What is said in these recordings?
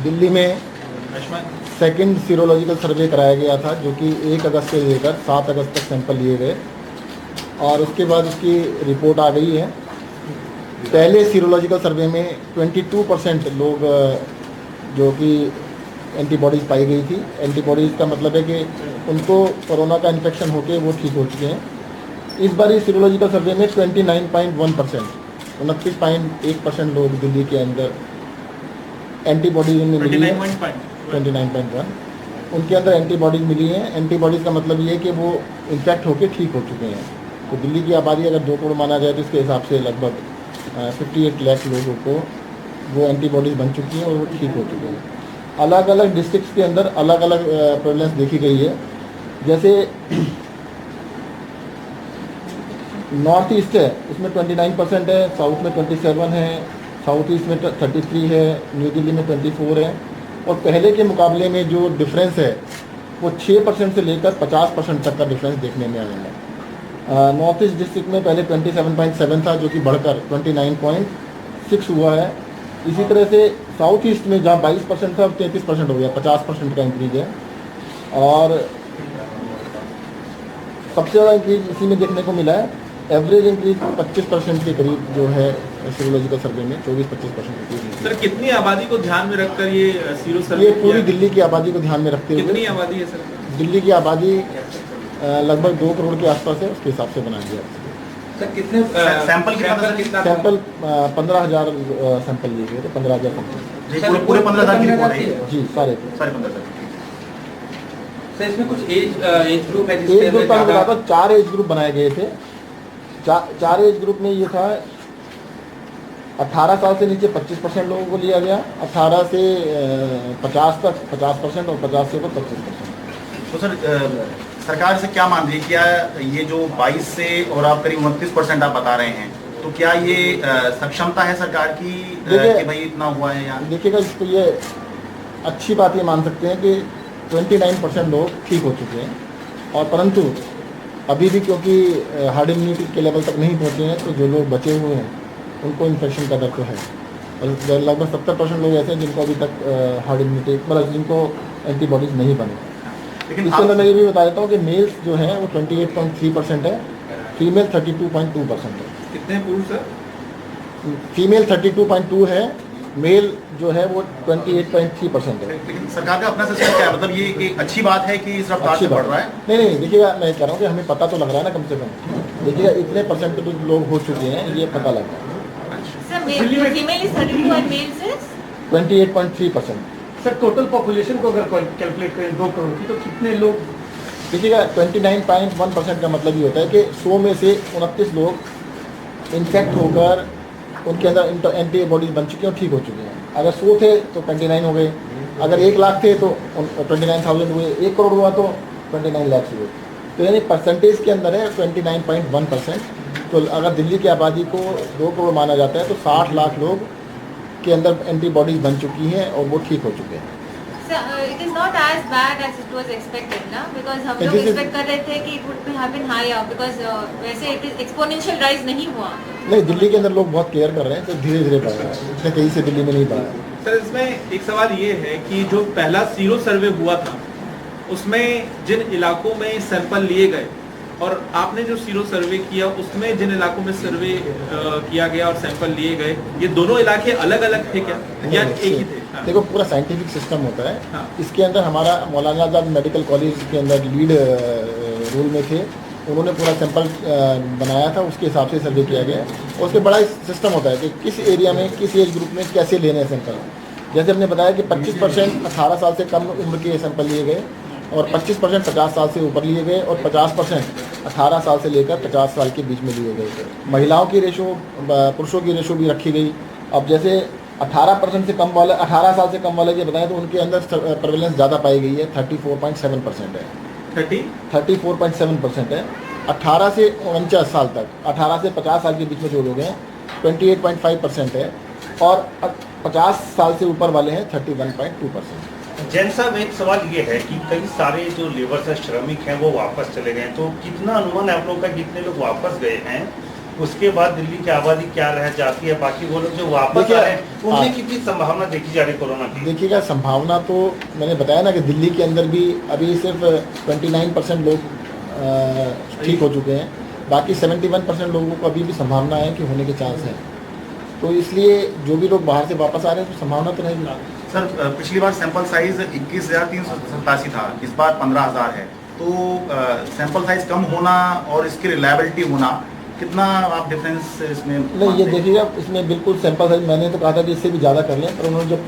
दिल्ली में second serological सर्वे कराया गया था, जो कि 1 अगस्त से लेकर 7 अगस्त तक सैंपल लिए गए और उसके बाद उसकी रिपोर्ट आ गई है। पहले सीरोलॉजिकल सर्वे में 22% लोग जो कि एंटीबॉडीज़ पाई गई थी। एंटीबॉडीज़ का मतलब है कि उनको कोरोना का इन्फेक्शन होकर वो ठीक हो चुके हैं। इस बार इस सीरोलॉजिकल सर्वे में 29.1%, 29.1% लोग दिल्ली के अंदर एंटीबॉडीज उनमें मिली है। 29.1 उनके अंदर एंटीबॉडीज़ मिली हैं। एंटीबॉडीज़ का मतलब ये है कि वो इन्फेक्ट होकर ठीक हो चुके हैं। तो दिल्ली की आबादी अगर 2 करोड़ माना जाए तो इसके हिसाब से लगभग 58 लाख लोगों को वो एंटीबॉडीज़ बन चुकी हैं और वो ठीक हो चुके हैं। अलग अलग डिस्ट्रिक्ट्स के अंदर अलग अलग प्रेवलेंस देखी गई है। जैसे नॉर्थ ईस्ट है, उसमें 29% है, साउथ में 27 है, साउथ ईस्ट में 33 है, न्यू दिल्ली में 24 है। और पहले के मुकाबले में जो डिफरेंस है वो 6% से लेकर 50% तक का डिफरेंस देखने में आया है। नॉर्थ ईस्ट डिस्ट्रिक्ट में पहले 27.7 था, जो कि बढ़कर 29.6 हुआ है। इसी तरह से साउथ ईस्ट में जहाँ 22% था, अब 33% हो गया, 50% का इंक्रीज है। और सबसे ज़्यादा इंक्रीज इसी में देखने को मिला है। एवरेज इंक्रीज 25% के करीब जो है सीरोलॉजिकल सर्वे में 24-25% इंक्रीज। सर कितनी आबादी को ध्यान में रखकर ये सीरो सर्वे? ये पूरी दिल्ली की आबादी को ध्यान में रखते हुए। कितनी आबादी है सर? दिल्ली की आबादी लगभग 2 करोड़ के आसपास है, उसके हिसाब से बनाया गया। सर कितने सैंपल कितना? सैंपल 15,000 सैंपल लिए गए थे। 15,000 सैंपल पूरे 15,000 की रिपोर्ट है जी, सारे 15,000। सर इसमें कुछ एज ग्रुप है? एज ग्रुप का बताता हूँ, 4 एज ग्रुप बनाए गए थे। 4 एज ग्रुप में ये था 18 साल से नीचे 25% लोगों को लिया गया, 18 से 50 तक 50% और 50 से ऊपर 25%। तो सर सरकार से क्या मांग रही है? क्या ये जो 22 से और आप करीब 29% आप बता रहे हैं, तो क्या ये सक्षमता है सरकार की कि भाई इतना हुआ है? यहाँ देखिएगा, इसको ये अच्छी बात ये मान सकते हैं कि 29% लोग ठीक हो चुके हैं, और परंतु अभी भी क्योंकि हार्ड इम्यूनिटी के लेवल तक नहीं पहुँचे हैं, तो जो लोग बचे हुए हैं उनको इन्फेक्शन का डर तो है। और लगभग 70% लोग ऐसे हैं जिनको अभी तक हार्ड इम्यूनिटी मतलब जिनको एंटीबॉडीज़ नहीं बने। लेकिन इसके अंदर मैं ये भी बता देता हूँ कि मेल्स जो हैं वो 28.3% है, फीमेल 32.2% है। कितने पुरुष सर? फीमेल 32.2 है, मेल जो है वो 28.3% है। लेकिन सरकार का अपना सिस्टम क्या है? मतलब ये एक अच्छी बात है कि इस रफ्तार से बढ़ रहा है? नहीं, देखिएगा, मैं कह रहा हूँ कि हमें पता तो लग रहा है ना, कम से कम देखिएगा इतने परसेंट लोग हो चुके हैं, ये पता लग रहा है। फीमेल इज 32 और male is 28.3%। Sir total population को अगर कैलकुलेट करें 2 करोड़ की, तो कितने लोग? देखिएगा 29.1% का मतलब ये होता है कि 100 में से 29 लोग इन्फेक्ट होकर उनके अंदर एंटीबॉडीज बन चुके हैं और ठीक हो चुके हैं। अगर 100 थे तो 29 हो गए, अगर 1 लाख थे तो 29,000 हुए, 1 करोड़ हुआ तो 29 लाख हुए। तो यानी परसेंटेज के अंदर है 29.1%। तो अगर दिल्ली की आबादी को 2 करोड़ माना जाता है तो 60 लाख लोग के अंदर एंटीबॉडीज बन चुकी हैं और वो ठीक हो चुके हैं। It is not as bad as it was expected ना, because हम लोग एक्सपेक्ट कर रहे थे कि it would have been higher, because वैसे it is exponential rise नहीं हुआ। नहीं, दिल्ली के अंदर लोग बहुत केयर कर रहे हैं, तो धीरे धीरे बढ़ रहा है, इतने तेजी से दिल्ली में नहीं बढ़ा। सर इसमें एक सवाल ये है कि जो पहला सीरो सर्वे हुआ था उसमें जिन इलाकों में सैंपल लिए गए और आपने जो सीरो सर्वे किया उसमें जिन इलाकों में सर्वे किया गया और सैंपल लिए गए, ये दोनों इलाके अलग अलग थे क्या या एक ही थे? हाँ। देखो, पूरा साइंटिफिक सिस्टम होता है। हाँ। इसके अंदर हमारा मौलाना आज़ाद मेडिकल कॉलेज के अंदर लीड रोल में थे, उन्होंने पूरा सैंपल बनाया था, उसके हिसाब से सर्वे किया गया। और उसमें बड़ा सिस्टम होता है कि किस एरिया में किस एज ग्रुप में कैसे लेने हैं सैंपल। जैसे हमने बताया कि 25% 18 साल से कम उम्र के सैंपल लिए गए और 25% 50 साल से ऊपर लिए गए और 50% 18 साल से लेकर 50 साल के बीच में लिए गए। महिलाओं की रेशो, पुरुषों की रेशो भी रखी गई। अब जैसे 18% से कम वाले, 18 साल से कम वाले के बताएं तो उनके अंदर प्रेवलेंस ज़्यादा पाई गई है, 34.7% है। 34.7% है। 18 से 49 साल तक, 18 से 50 साल के बीच में जो लोग हैं 28.5% है, और 50 साल से ऊपर वाले हैं 31.2%। जैन साहब, एक सवाल ये है कि कई सारे जो लेबर से श्रमिक हैं वो वापस चले गए, तो कितना अनुमान है आप लोगों का कितने लोग वापस गए हैं उसके बाद दिल्ली की आबादी क्या रह जाती है, बाकी वो लोग जो वापस देखिए, आ रहे हैं उनमें कितनी संभावना देखी जा रही है कोरोना की? देखिएगा, संभावना तो मैंने बताया ना कि दिल्ली के अंदर भी अभी सिर्फ 29% लोग ठीक हो चुके हैं, बाकी 71% लोगों को अभी भी संभावना है कि होने के चांस हैं। तो इसलिए जो भी लोग बाहर से वापस आ रहे हैं तो संभावना तो रहेगी। सर पिछली बार सैंपल साइज 21,387 था, इस बार 15,000 है, तो सैंपल साइज कम होना और इसकी रिलायबिलिटी होना, कितना आप डिफरेंस इसमें नहीं, ये देखिएगा, इसमें बिल्कुल सैंपल साइज मैंने तो कहा था कि इससे भी ज़्यादा कर लें, पर उन्होंने जब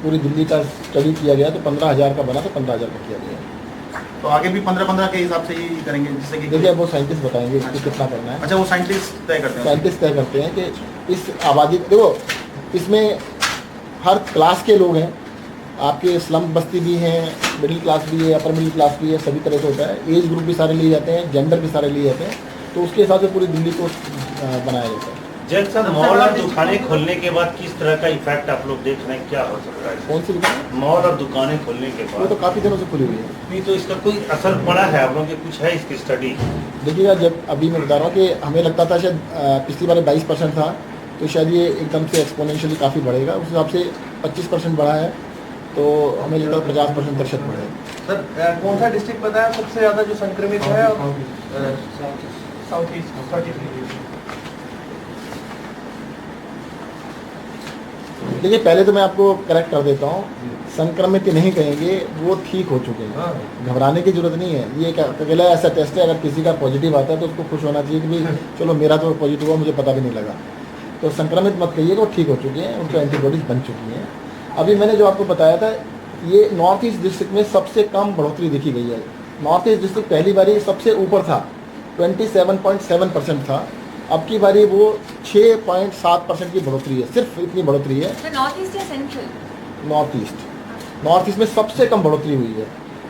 पूरी दिल्ली का स्टडी किया गया तो 15,000 का बना, तो 15,000 का किया गया। तो आगे भी 15-15 के हिसाब से ही करेंगे, जिससे कि देखिए, वो साइंटिस्ट बताएंगे इसको कितना करना है। अच्छा, वो साइंटिस्ट तय करते हैं? साइंटिस्ट तय करते हैं कि इस आबादी, देखो इसमें हर क्लास के लोग हैं, आपके स्लम बस्ती भी हैं, मिडिल क्लास भी है, अपर मिडिल क्लास भी है, सभी तरह से होता है। एज ग्रुप भी सारे लिए जाते हैं, जेंडर भी सारे लिए जाते हैं, तो उसके हिसाब से पूरी दिल्ली को बनाया जाता है। जैन साहब, मॉल और दुकानें खोलने के बाद किस तरह का इफेक्ट आप लोग देख रहे हैं, क्या हो सकता है? कौन सी दुकान? मॉल और दुकानें खोलने के वो बाद तो काफ़ी दिनों से खुली हुई है। नहीं, तो इसका कोई असर पड़ा है आप लोगों के, कुछ है इसकी स्टडी? देखिएगा, जब अभी मैं बता रहा हूँ कि हमें लगता था शायद पिछली बार 22% था, तो शायद ये एकदम से एक्सपोनेंशियली काफ़ी बढ़ेगा, उस हिसाब से 25% बढ़ा है, तो हमें लगता है 50% प्रतिशत बढ़ेगा। सर कौन सा डिस्ट्रिक्ट बताया सबसे ज़्यादा जो संक्रमित है? South east. देखिए, पहले तो मैं आपको करेक्ट कर देता हूँ, संक्रमित नहीं कहेंगे, वो ठीक हो चुके हैं, घबराने की जरूरत नहीं है। ये एक अकेला ऐसा टेस्ट है, अगर किसी का पॉजिटिव आता है तो उसको खुश होना चाहिए कि भाई चलो मेरा तो पॉजिटिव हुआ, मुझे पता भी नहीं लगा। तो संक्रमित मत कहिए, वो ठीक हो चुके हैं, उनको एंटीबॉडीज बन चुकी हैं। अभी मैंने जो आपको बताया था, ये नॉर्थ ईस्ट डिस्ट्रिक्ट में सबसे कम बढ़ोतरी देखी गई है। नॉर्थ ईस्ट डिस्ट्रिक्ट पहली बारी सबसे ऊपर था, 27.7% था, अब की बारी वो 6.7% की बढ़ोतरी है, सिर्फ इतनी बढ़ोतरी है। नॉर्थ ईस्ट या सेंट्रल? नॉर्थ ईस्ट में सबसे कम बढ़ोतरी हुई है।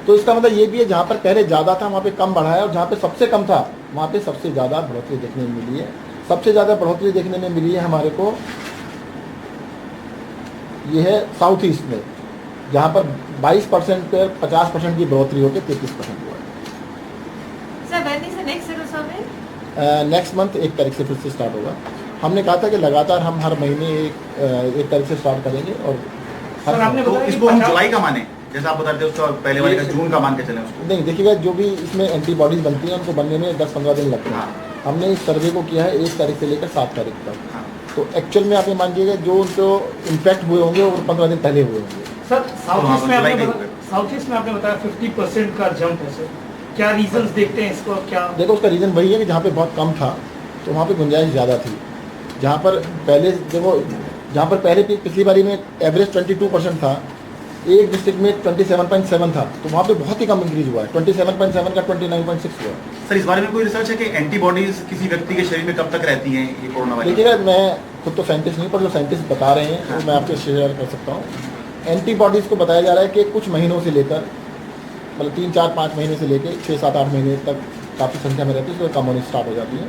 तो इसका मतलब ये भी है, जहाँ पर पहले ज़्यादा था वहाँ पे कम बढ़ा है, और जहाँ पे सबसे कम था वहाँ पे सबसे ज़्यादा बढ़ोतरी देखने में मिली है। सबसे ज़्यादा बढ़ोतरी देखने में मिली है हमारे को, ये है साउथ ईस्ट में, जहाँ पर 22% पे 50% की बढ़ोतरी होकर 33% हुआ है। Sir, when is the next zero survey? Next month 1 तारीख से फिर से स्टार्ट होगा। हमने कहा था कि लगातार हम हर महीने 1 तारीख से स्टार्ट करेंगे, और सर आपने तो बताया कि इसको हम 50 जुलाई का माने, जैसा आप बता रहे थे, उसका पहले वाले का जून का मान के चले उसको? नहीं, देखिएगा, जो भी इसमें एंटीबॉडीज बनती हैं उनको बनने में 10-15 दिन लगते हैं। हाँ। हमने इस सर्वे को किया है 1 तारीख से लेकर 7 तारीख तक। हाँ। तो एक्चुअल में आप ये मानिएगा, जो उनको इन्फेक्ट हुए होंगे वो 15 दिन पहले हुए होंगे। सर साउथ ईस्ट में जुलाई आपने का बताया, साउथ ईस्ट में आपने बताया 50% का जंप है सर, क्या रीजंस देखते हैं इसको? क्या देखो, उसका रीज़न वही है कि जहाँ पे बहुत कम था तो वहाँ पे गुंजाइश ज़्यादा थी। जहाँ पर पहले देखो, जहाँ पर पहले पिछली बारी में एवरेज 22% था, एक डिस्ट्रिक्ट में 27.7 था, तो वहाँ पे बहुत ही कम इंक्रीज हुआ है। 27.7 का 29.6 हुआ। सर, इस बारे में कोई रिसर्च है कि एंटीबॉडीज किसी व्यक्ति के शरीर में कब तक रहती हैं, ये कोरोना वायरस? देखिएगा, मैं खुद तो साइंटिस्ट नहीं, पर जो साइंटिस्ट बता रहे हैं वो मैं आपसे शेयर कर सकता हूँ। एंटीबॉडीज़ को बताया जा रहा है कि कुछ महीनों से लेकर, मतलब 3, 4, 5 महीने से लेकर 6, 7, 8 महीने तक काफ़ी संख्या में रहती है, तो कम होनी स्टार्ट हो जाती है।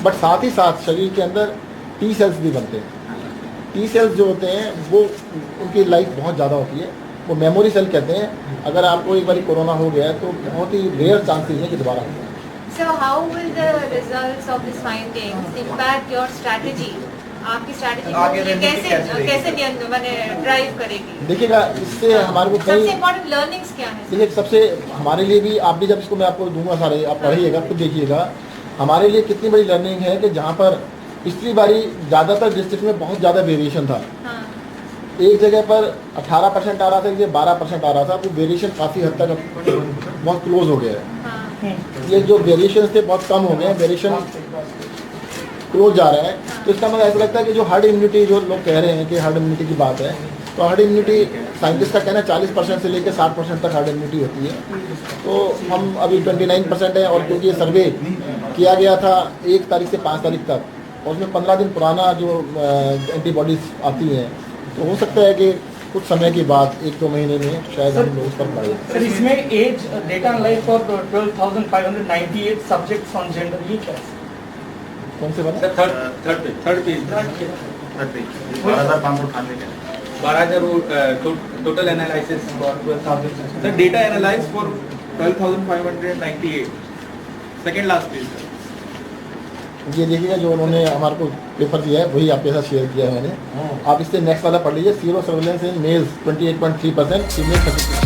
बट साथ ही साथ शरीर के अंदर टी सेल्स भी बनते हैं। टी सेल्स जो होते हैं वो, उनकी लाइफ बहुत ज़्यादा होती है, वो मेमोरी सेल कहते हैं। अगर आपको एक बार कोरोना हो गया है तो बहुत ही रेयर चांसेस है कि दोबारा हो। So how will the results of this findings impact your strategy? आपकी स्ट्रैटेजी आगे रणनीति कैसे मैंने ड्राइव करेगी? देखिएगा, इससे हमारे को सबसे कई, इम्पोर्टेंट लर्निंग्स क्या है? देखिए, सबसे हमारे लिए भी, आप भी जब इसको मैं आपको दूंगा सारे, आप पढ़िएगा, खुद देखिएगा, हमारे लिए कितनी बड़ी लर्निंग है कि जहाँ पर पिछली बारी ज़्यादातर डिस्ट्रिक्ट में बहुत ज़्यादा वेरिएशन था। हाँ। एक जगह पर 18% आ रहा था, एक जगह 12% आ रहा था, वो वेरिएशन काफ़ी हद तक बहुत क्लोज हो गया है। हाँ। ये जो वेरिएशन थे बहुत कम हो गए हैं, वेरिएशन क्लोज जा रहे हैं। तो इसका मतलब ऐसा लगता है कि जो हर्ड इम्यूनिटी, जो लोग कह रहे हैं कि हर्ड इम्यूनिटी की बात है, तो हर्ड इम्यूनिटी साइंटिस्ट का कहना है 40% से लेकर 60% तक हर्ड इम्यूनिटी होती है। तो हम अभी 29% है, और क्योंकि ये सर्वे किया गया था 1 तारीख से 5 तारीख तक, और उसमें 15 दिन पुराना जो एंटीबॉडीज आती हैं, तो हो सकता है कि कुछ समय के बाद 1-2 महीने में शायद हम लोग उस पर बढ़े। सर इसमें age data analyse for 12,598 subjects on gender, ये क्या है? कौन से वाला? थर्ड पेज 12,598 है। 12,000 total analysis for 12,000। Sir, data analyse for 12,598, second last page. ये देखिएगा जो उन्होंने हमारे को पेपर दिया है वही आपके साथ शेयर किया है मैंने। आप इससे नेक्स्ट वाला पढ़ लीजिए। Sero surveillance in males 28.3%, female 33%।